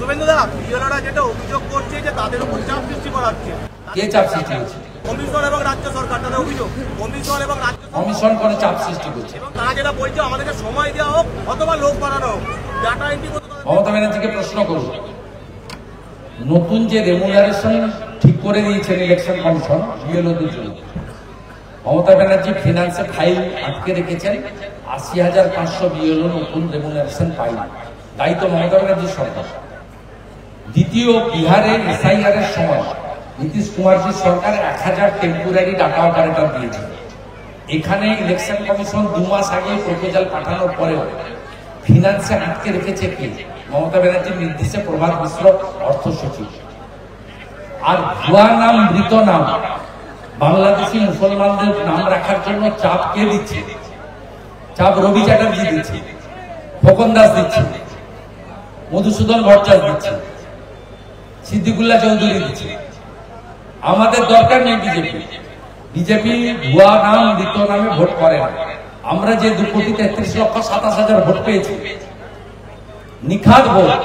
শুভেন্দুদা, বিএলওরা যেটা অভিযোগ করছে যে তাদের উপর চাপ সৃষ্টি করা হচ্ছে। কে চাপ সৃষ্টি করছে? কমিশন এবং রাজ্য সরকার, তাদের অভিযোগ কমিশন এবং রাজ্য কমিশন করে চাপ সৃষ্টি করছে। তারা যেটা বলছে আমাদেরকে সময় দেওয়া হোক অথবা লোক বাড়ানো হোক, ডাটা এন্ট্রি করতে। মমতা ব্যানার্জিকে প্রশ্ন করব, নতুন যে রেমুনারেশন ঠিক করে দিয়েছেন ইলেকশন কমিশন বিএলওদের জন্য, মমতা ব্যানার্জি ফিনান্সে ফাইল আটকে রেখেছেন ৮০,৫০০ বিএলও নতুন রেমুনারেশন পায়নি। তাই তো মমতা ব্যানার্জির সরকার। দ্বিতীয়, বিহারে এসআইআর এর সময় নীতিশ কুমারজির সরকার ১,০০০ টেম্পোরারি ডাটা অপারেটর দিয়েছে। এখানে ইলেকশন কমিশন ২ মাস আগে প্রপোজাল পাঠানোর পরেও ফিনান্সে আটকে রেখেছে কে? মমতা ব্যানার্জির নির্দেশে প্রভাত মিশ্র অর্থ সচিব। আর ভুয়া নাম, মৃত নাম, বাংলাদেশি মুসলমানদের নাম রাখার জন্য চাপ কে দিচ্ছে? চাপ রবি চ্যাটার্জি দিচ্ছে, খোকন দাস দিচ্ছে, মধুসূদন ভট্টাচার্য দিচ্ছে, সিদ্দিকুল্লাহ চৌধুরী দিচ্ছে। আমাদের দরকার নেই বিজেপি। বিজেপি ভুয়া নাম, মৃত নামে ভোট করে না। আমরা যে ২,৩৩,২৭,০০০ ভোট পেয়েছি, নিখাত ভোট।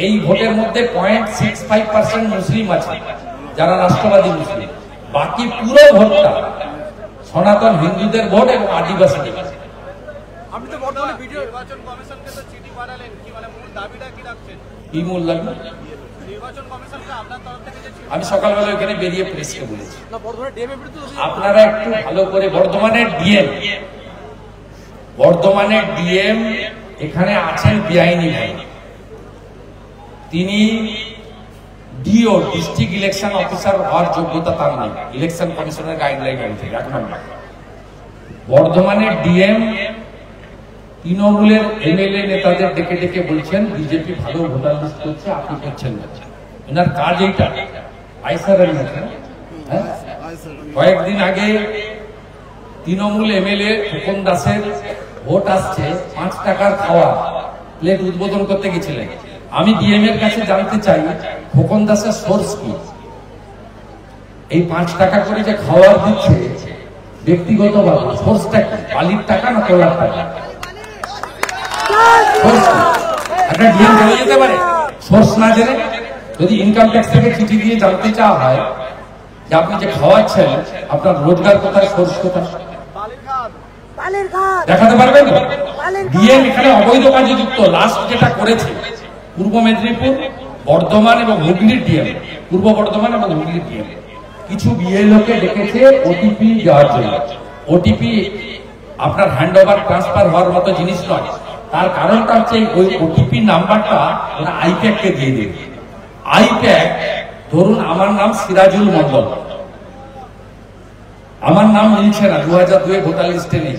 এই ভোটের মধ্যে 0.65% মুসলিম আছে, যারা রাষ্ট্রবাদী মুসলিম। বাকি পুরো ভোটটা সনাতন হিন্দুদের ভোট এবং আদিবাসীদের। আপনি তো বর্তমানে ভিডিও নির্বাচন কমিশনকে তো চিঠি পাঠালেন, কি মানে মূল দাবিটা কি রাখছেন? কি মূল লাগবে? নির্বাচন কমিশনকে আপনার তরফ থেকে যে আমি সকালবেলা এখানে বেরিয়ে প্রেসকে বলেছি, আপনারা একটু ভালো করে বর্ধমানের ডিএম এখানে আছেন বেআইনি ভাই। তিনি ডিও, ডিস্ট্রিক্ট ইলেকশন অফিসার হওয়ার যোগ্যতা তার নেই ইলেকশন কমিশনের গাইডলাইন অনুযায়ী। ১ নম্বর, বর্ধমানের ডিএম তৃণমূলের এমএলএ নেতাদের ডেকে ডেকে বলছেন বিজেপি ভালো ভোটার লিস্ট করছে, আপনি করছেন না। এনার কাজ এইটা। আইসারের নেতা, কয়েকদিন আগে তৃণমূল এমএলএ খোকন দাসের ভোট আসছে, ৫ টাকার খাওয়া প্লেট উদ্বোধন করতে গেছিলেন। আমি ডিএম এর কাছে জানতে চাই খোকন দাসের সোর্স কি? এই ৫ টাকা করে যে খাওয়ার দিচ্ছে ব্যক্তিগতভাবে, সোর্সটা কি? বালির টাকা না তোলার টাকা? একটা ডিএম চলে যেতে পারে সোর্স না জেনে? যদি ইনকাম ট্যাক্স থেকে চিঠি দিয়ে জানতে চাওয়া হয় যে আপনি যে খাওয়াচ্ছেন আপনার রোজগার কোথায়, সোর্স কোথায়, দেখাতে পারবেন? ডিএম এখানে অবৈধ কাজে যুক্ত। লাস্ট যেটা করেছে পূর্ব মেদিনীপুর, বর্ধমান এবং হুগলির ডিএম, পূর্ব বর্ধমান এবং হুগলির ডিএম কিছু বিএলওকে ডেকেছে ওটিপি দেওয়ার জন্য। ওটিপি আপনার হ্যান্ড ওভার ট্রান্সফার হওয়ার মতো জিনিস নয়। তার কারণটা হচ্ছে ওই ওটিপি নাম্বারটা ওরা আইপ্যাককে দিয়ে দেবে। আইপ্যাক, ধরুন আমার নাম সিরাজুল মন্ডল, আমার নাম মিলছে না, 2002 ভোটার লিস্টে নেই।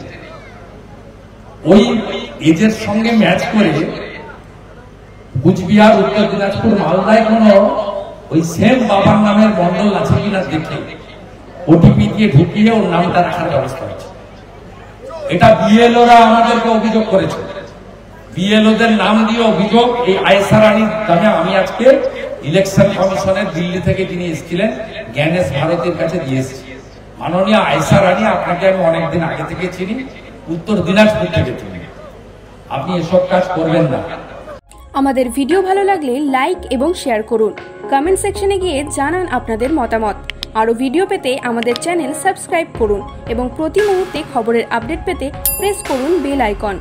ওই এজের সঙ্গে ম্যাচ করে কুচবিহার, উত্তর দিনাজপুর, মালদায় কোনো ওই সেম বাবার নামের মন্ডল আছে কিনা দেখে ওটিপি দিয়ে ঢুকিয়ে ওর নামটা রাখার ব্যবস্থা হচ্ছে। এটা বিএলওরা আমাদেরকে অভিযোগ করেছে। বিএলওদের নাম দিয়ে অভিযোগ। এই আয়েশা রানীর নামে আমি আজকে ইলেকশন কমিশনের দিল্লি থেকে যিনি এসেছিলেন জ্ঞানেশ ভারতীর কাছে দিয়ে এসেছি। মাননীয় আয়েশা রানী, আপনাকে আমি অনেকদিন আগে থেকে চিনি, উত্তর দিনাজপুর থেকে চিনি। আপনি এসব কাজ করবেন না। আমাদের ভিডিও ভালো লাগলে লাইক এবং শেয়ার করুন। কমেন্ট সেকশনে গিয়ে জানান আপনাদের মতামত। আরও ভিডিও পেতে আমাদের চ্যানেল সাবস্ক্রাইব করুন এবং প্রতি মুহূর্তে খবরের আপডেট পেতে প্রেস করুন বেল আইকন।